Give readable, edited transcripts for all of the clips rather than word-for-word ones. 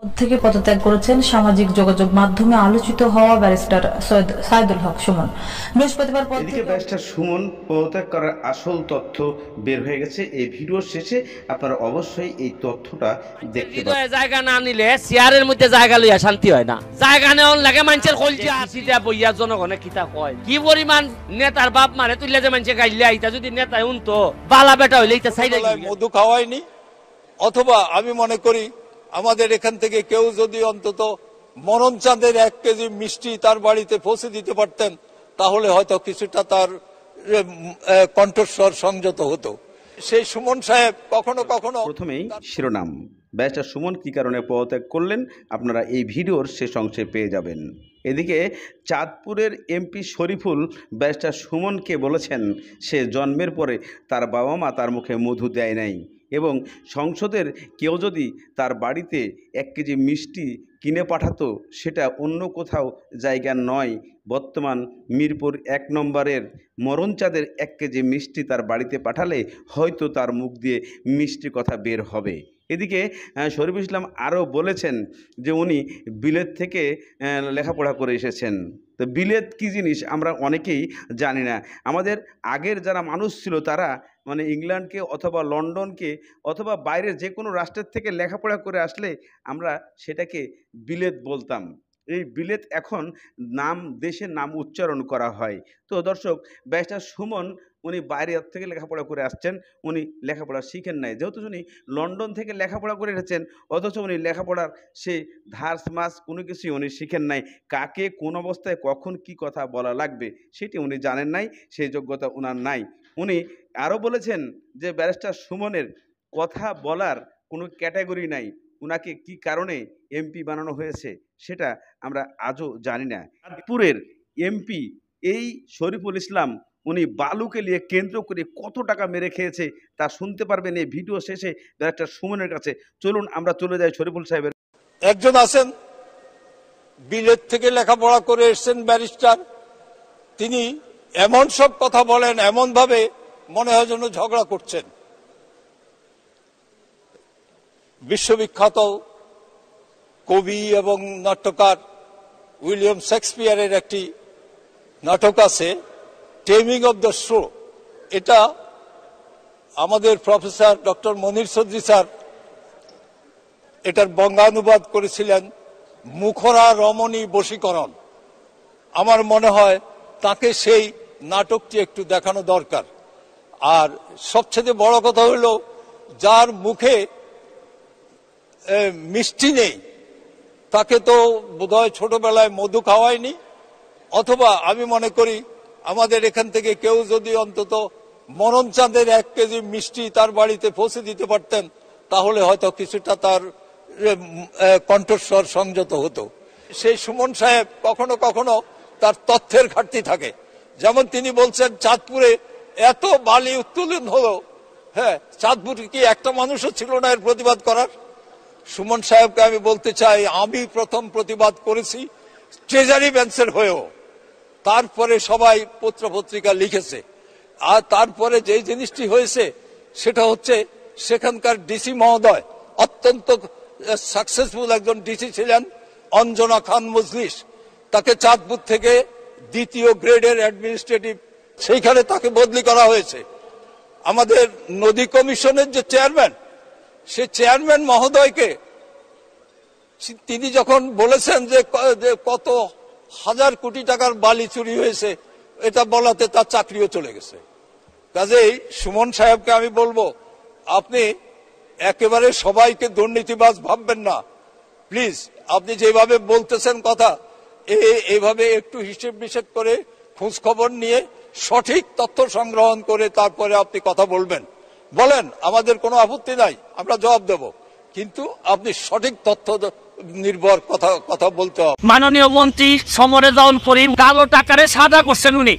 পদ থেকে পদত্যাগ করেছেন সামাজিক যোগাযোগ মাধ্যমে আলোচিত হওয়া ব্যারিস্টার সৈয়দ সাইদুল হক সুমন। বৃহস্পতিবার এদিকে ব্যারিস্টার সুমন পদত্যাগ করার আসল তথ্য বের হয়ে গেছে। এই ভিডিওর শেষে আপনারা অবশ্যই এই তথ্যটা দেখতে পাবেন। জায়গা না নিলে চেয়ারের মধ্যে জায়গা লইয়া শান্তি হয় না। জায়গা নেওয়ার লাগে মানুষের কলজা আসিটা বইয়া জনগণে কিতা কয় কি পরিমাণ নেতার বাপ মারে তুইলে যে মানুষে গাইলে আইতা যদি নেতায় উনতো বালা বেটা হইলে ইতা সাইডে মধু খাওয়ায়নি, অথবা আমি মনে করি আমাদের এখান থেকে কেউ যদি অন্তত মরণ চাঁদের 1 কেজি মিষ্টি তার বাড়িতে পৌঁছে দিতে পারতেন তাহলে হয়তো কিছুটা তার কণ্ঠস্বর সংযত হতো। সেই সুমন সাহেব কখনো কখনো প্রথমেই শিরোনাম, ব্যারিস্টার সুমন কী কারণে পদত্যাগ করলেন আপনারা এই ভিডিওর শেষ অংশে পেয়ে যাবেন। এদিকে চাঁদপুরের এমপি শরীফুল ব্যারিস্টার সুমনকে বলেছেন সে জন্মের পরে তার বাবা মা তার মুখে মধু দেয় নাই এবং সংসদের কেউ যদি তার বাড়িতে 1 কেজি মিষ্টি কিনে পাঠাতো সেটা অন্য কোথাও জায়গা নয়, বর্তমান মিরপুর 1 নম্বরের মরণচাঁদের 1 কেজি মিষ্টি তার বাড়িতে পাঠালে হয়তো তার মুখ দিয়ে মিষ্টি কথা বের হবে। এদিকে শরীফুল ইসলাম আরও বলেছেন যে উনি বিলেত থেকে লেখাপড়া করে এসেছেন। তো বিলেত কী জিনিস আমরা অনেকেই জানি না। আমাদের আগের যারা মানুষ ছিল তারা মানে ইংল্যান্ডকে অথবা লন্ডনকে অথবা বাইরের যে কোনো রাষ্ট্রের থেকে লেখাপড়া করে আসলে আমরা সেটাকে বিলেত বলতাম। এই বিলেত এখন নাম, দেশের নাম উচ্চারণ করা হয়। তো দর্শক, ব্যারিস্টার সুমন উনি বাইরের থেকে লেখাপড়া করে আসছেন, উনি লেখাপড়া শিখেন নাই। যেহেতু উনি লন্ডন থেকে লেখাপড়া করে এসেছেন অথচ উনি লেখাপড়ার সেই ধার্স মাস কোনো কিছুই উনি শিখেন নাই। কাকে কোন অবস্থায় কখন কি কথা বলা লাগবে সেটি উনি জানেন নাই, সেই যোগ্যতা ওনার নাই। উনি আরও বলেছেন যে ব্যারিস্টার সুমনের কথা বলার কোনো ক্যাটাগরি নাই, ওনাকে কি কারণে এমপি বানানো হয়েছে সেটা আমরা আজও জানি না। চাঁদপুরের এমপি এই শরীফুল ইসলাম উনি বালুকে নিয়ে কেন্দ্র করে কত টাকা মেরে খেয়েছে তা শুনতে পারবেন এই ভিডিও শেষে ব্যারিস্টার সুমনের কাছে। চলুন আমরা চলে যাই শরীফুল সাহেবের। একজন আছেন বিলেত থেকে লেখাপড়া করে এসেছেন ব্যারিস্টার, তিনি এমন সব কথা বলেন, এমন ভাবে মনে হয় যেন ঝগড়া করছেন। বিশ্ববিখ্যাত কবি এবং নাট্যকার উইলিয়াম শেক্সপিয়ারের একটি নাটক আছে টেমিং অব দ্য শো। এটা আমাদের প্রফেসর ডক্টর মনির চৌধুরী স্যার এটার বঙ্গানুবাদ করেছিলেন মুখরা রমণী বশীকরণ। আমার মনে হয় তাকে সেই নাটকটি একটু দেখানো দরকার। আর সবচেয়ে বড় কথা হল যার মুখে মিষ্টি নেই তাকে তো বোধহয় ছোটবেলায় মধু খাওয়ায়নি, অথবা আমি মনে করি আমাদের এখান থেকে কেউ যদি অন্তত মরণ চাঁদের 1 কেজি মিষ্টি তার বাড়িতে পৌঁছে দিতে পারতেন তাহলে হয়তো কিছুটা তার কণ্ঠস্বর সংযত হতো। সেই সুমন সাহেব কখনো কখনো তার তথ্যের ঘাটতি থাকে। যেমন তিনি বলছেন চাঁদপুরে এত বালি উত্তোলন হলো, হ্যাঁ চাঁদপুরে কি একটা মানুষও ছিল না এর প্রতিবাদ করার? সুমন সাহেবকে আমি বলতে চাই আমি প্রথম প্রতিবাদ করেছি ট্রেজারি বেঞ্চের হয়েও, তারপরে সবাই পত্র পত্রিকা লিখেছে। আর তারপরে যে জিনিসটি হয়েছে সেটা হচ্ছে সেখানকার ডিসি মহোদয় অত্যন্ত সাকসেসফুল একজন ডিসি ছিলেন অঞ্জনা খান মজলিস, তাকে চাঁদপুর থেকে 2য় গ্রেডের অ্যাডমিনিস্ট্রেটিভ সেইখানে তাকে বদলি করা হয়েছে। আমাদের নদী কমিশনের যে চেয়ারম্যান, সে চেয়ারম্যান মহোদয়কে তিনি যখন বলেছেন যে কত হাজার কোটি টাকার বালি চুরি হয়েছে এটা বলাতে তার চাকরিও চলে গেছে। কাজেই সুমন সাহেবকে আমি বলবো আপনি একেবারে সবাইকে দুর্নীতিবাজ ভাববেন না, প্লিজ। আপনি যেভাবে বলতেছেন কথা এইভাবে একটু হিসেব নিষেধ করে খোঁজ খবর নিয়ে সঠিক তথ্য সংগ্রহণ করে তারপরে আপনি কথা বলবেন, বলেন, আমাদের কোনো আপত্তি নাই, আমরা জবাব দেব, কিন্তু আপনি সঠিক তথ্য নির্ভর কথা বলতে হবে। মাননীয় মন্ত্রী সমরে যাওয়ার পরে কালো টাকারে সাদা করছেন উনি,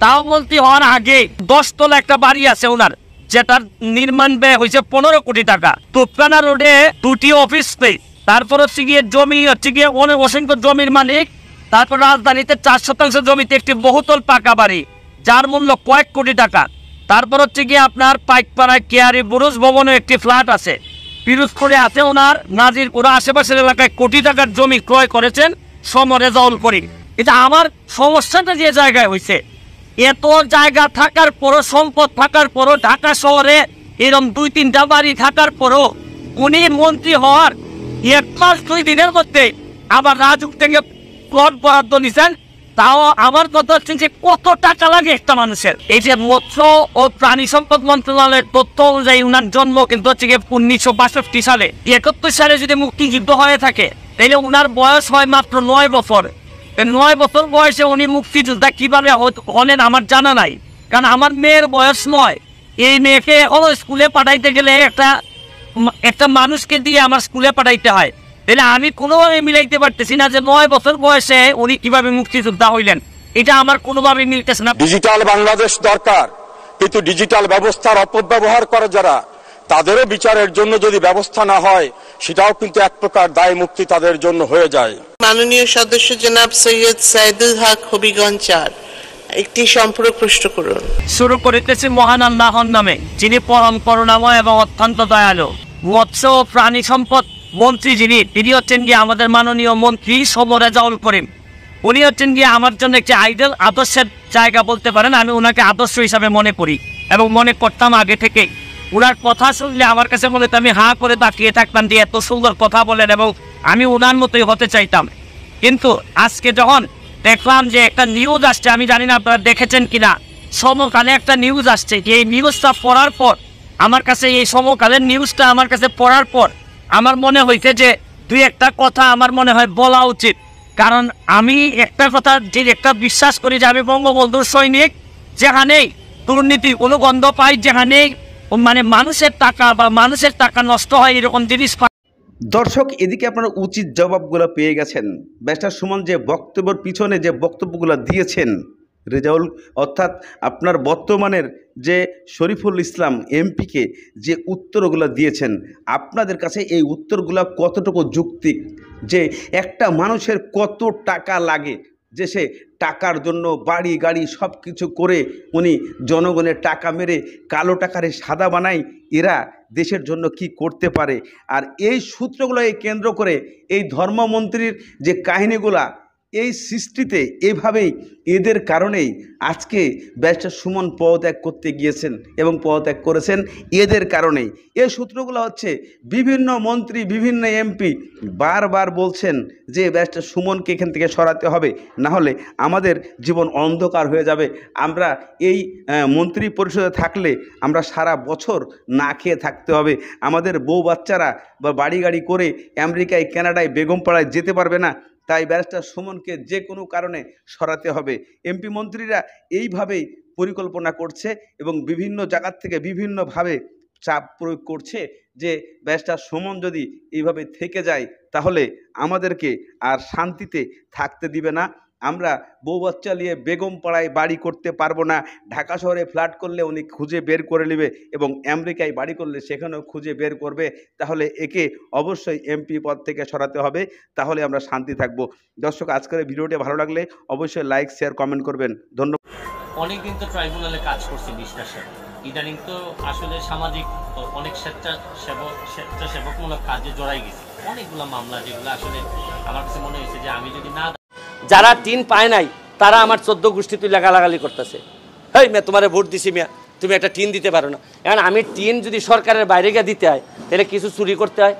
তাও মন্ত্রী হওয়ার আগে 10 তলা একটা বাড়ি আছে ওনার, যেটার নির্মাণ ব্যয় হয়েছে 15 কোটি টাকা। তোপখানা রোডে 2টি অফিস স্পেস, তারপর হচ্ছে গিয়ে জমি হচ্ছে গিয়ে অনেক অসংখ্য জমির মালিক, তারপর রাজধানীতে 4% জমিতে একটি বহুতল পাকা বাড়ি যার মূল্য কয়েক কোটি টাকা, তারপর হচ্ছে গিয়ে আপনার পাইকপাড়ায় কেয়ারি বুরুজ ভবনে একটি ফ্ল্যাট আছে, পিরোজপুরে আছে ওনার নাজিরপুরা আশেপাশের এলাকায় কোটি টাকার জমি ক্রয় করেছেন সমর রেজাউল করিম। এটা আমার সমস্যাটা যে জায়গায় হয়েছে, এত জায়গা থাকার পরও, সম্পদ থাকার পরও, ঢাকা শহরে এরকম 2-3টা বাড়ি থাকার পরও উনি মন্ত্রী হওয়ার 1 মাস 2 দিনের মধ্যে আবার রাজুক থেকে প্লট বরাদ্দ নিছেন। তাও আমার কথা হচ্ছে যে কত টাকা লাগে একটা মানুষের। এই যে মৎস্য ও প্রাণী সম্পদ মন্ত্রণালয়ের তথ্য অনুযায়ী উনার জন্ম কিন্তু হচ্ছে 1962 সালে। 71 সালে যদি মুক্তিযুদ্ধ হয়ে থাকে তাহলে উনার বয়স হয় মাত্র 9 বছর। 9 বছর বয়সে উনি মুক্তিযোদ্ধা কিভাবে হলেন আমার জানা নাই, কারণ আমার মেয়ের বয়স 9। এই মেয়েকে এখনো স্কুলে পাঠাইতে গেলে একটা মানুষকে দিয়ে আমার স্কুলে পাঠাইতে হয়। তাহলে আমি কোনোভাবে মিলাইতে পারতেছি না যে 9 বছর বয়সে উনি কিভাবে মুক্তিযোদ্ধা হইলেন, এটা আমার কোনোভাবে মিলতেছে না। ডিজিটাল বাংলাদেশ দরকার, কিন্তু ডিজিটাল ব্যবস্থার অপব্যবহার করে যারা, তাদেরও বিচারের জন্য যদি ব্যবস্থা না হয় সেটাও কিন্তু এক প্রকার দায় মুক্তি তাদের জন্য হয়ে যায়। মাননীয় সদস্য জনাব সৈয়দ সাইদুল হক হবিগঞ্জ 4 একটি সম্পর্ক প্রশ্ন করুন। শুরু করিতেছি মহান আল্লাহর নামে, যিনি পরম করুণাময় এবং অত্যন্ত দয়ালু। মৎস্য ও প্রাণী সম্পদ মন্ত্রী তিনি হচ্ছেন গিয়ে আমাদের মাননীয় মন্ত্রী সমর রেজাউল করিম। উনি হচ্ছেন গিয়ে আমার জন্য একটি আইডল, আদর্শের জায়গা বলতে পারেন। আমি ওনাকে আদর্শ হিসাবে মনে করি এবং মনে করতাম আগে থেকে। ওনার কথা শুনলে আমার কাছে মনে হতো আমি হাঁ করে তাকিয়ে থাকতাম যে এত সুন্দর কথা বলেন, এবং আমি ওনার মতোই হতে চাইতাম। কিন্তু আজকে যখন দেখলাম যে একটা নিউজ আসছে, আমি জানি না আপনারা দেখেছেন কিনা, সমকালে একটা নিউজ আসছে, যে এই নিউজটা পড়ার পর আমার কাছে, এই সমকালের নিউজটা আমার কাছে পড়ার পর আমার মনে হয়েছে যে 2-1টা কথা আমার মনে হয় বলা উচিত। কারণ আমি একটা কথা যে একটা বিশ্বাস করি যে আমি বঙ্গবন্ধুর সৈনিক, যেখানেই দুর্নীতি কোনো গন্ধ পাই, যেখানেই মানে মানুষের টাকা বা মানুষের টাকা নষ্ট হয় এরকম জিনিস। দর্শক, এদিকে আপনারা উচিত জবাবগুলো পেয়ে গেছেন। ব্যারিস্টার সুমন যে বক্তব্যের পিছনে যে বক্তব্যগুলো দিয়েছেন, রেজাউল অর্থাৎ আপনার বর্তমানের যে শরীফুল ইসলাম এমপিকে যে উত্তরগুলো দিয়েছেন, আপনাদের কাছে এই উত্তরগুলো কতটুকু যৌক্তিক? যে একটা মানুষের কত টাকা লাগে, যে সে টাকার জন্য বাড়ি গাড়ি সব কিছু করে উনি জনগণের টাকা মেরে কালো টাকারে সাদা বানায়, এরা দেশের জন্য কি করতে পারে? আর এই সূত্রগুলো কেন্দ্র করে এই ধর্মমন্ত্রীর যে কাহিনীগুলা, এই সৃষ্টিতে এভাবেই এদের কারণেই আজকে ব্যারিস্টার সুমন পদত্যাগ করতে গিয়েছেন এবং পদত্যাগ করেছেন এদের কারণেই। এই সূত্রগুলো হচ্ছে বিভিন্ন মন্ত্রী, বিভিন্ন এমপি বারবার বলছেন যে ব্যারিস্টার সুমনকে এখান থেকে সরাতে হবে, না হলে আমাদের জীবন অন্ধকার হয়ে যাবে। আমরা এই মন্ত্রী পরিষদে থাকলে আমরা সারা বছর না খেয়ে থাকতে হবে। আমাদের বউ বাচ্চারা বা বাড়ি গাড়ি করে আমেরিকায়, কানাডায়, বেগমপাড়ায় যেতে পারবে না। তাই ব্যারিস্টার সুমনকে যে কোনো কারণে সরাতে হবে। এমপি মন্ত্রীরা এইভাবেই পরিকল্পনা করছে এবং বিভিন্ন জায়গা থেকে বিভিন্নভাবে চাপ প্রয়োগ করছে যে ব্যারিস্টার সুমন যদি এইভাবে থেকে যায় তাহলে আমাদেরকে আর শান্তিতে থাকতে দিবে না। আমরা বউ বাচ্চা নিয়ে বেগমপাড়ায় বাড়ি করতে পারবো না। ঢাকা শহরে ফ্ল্যাট করলে উনি খুঁজে বের করে নেবে এবং আমেরিকায় বাড়ি করলে সেখানেও খুঁজে বের করবে। তাহলে একে অবশ্যই এমপি পদ থেকে সরাতে হবে, তাহলে আমরা শান্তি থাকব। দর্শক, আজকের ভিডিওটি ভালো লাগলে অবশ্যই লাইক, শেয়ার, কমেন্ট করবেন। ধন্যবাদ। অনেকদিন তো ট্রাইব্যুনালে কাজ করছি বিশ্বাসের, ইদানিং তো আসলে সামাজিক অনেক স্বেচ্ছাসেবকমূলক কাজে জড়াই গেছি। অনেকগুলো মামলা যেগুলো আসলে আমার কাছে মনে হয়েছে যে আমি যদি না, যারা টিন পায় নাই তারা আমার 14 গোষ্ঠী তুই লাগালাগালি করতেছে, এই মেয়ে তোমারে ভোট দিছি মিয়া, তুমি একটা টিন দিতে পারো না। এখন আমি টিন যদি সরকারের বাইরে গিয়ে দিতে হয় তাহলে কিছু চুরি করতে হয়,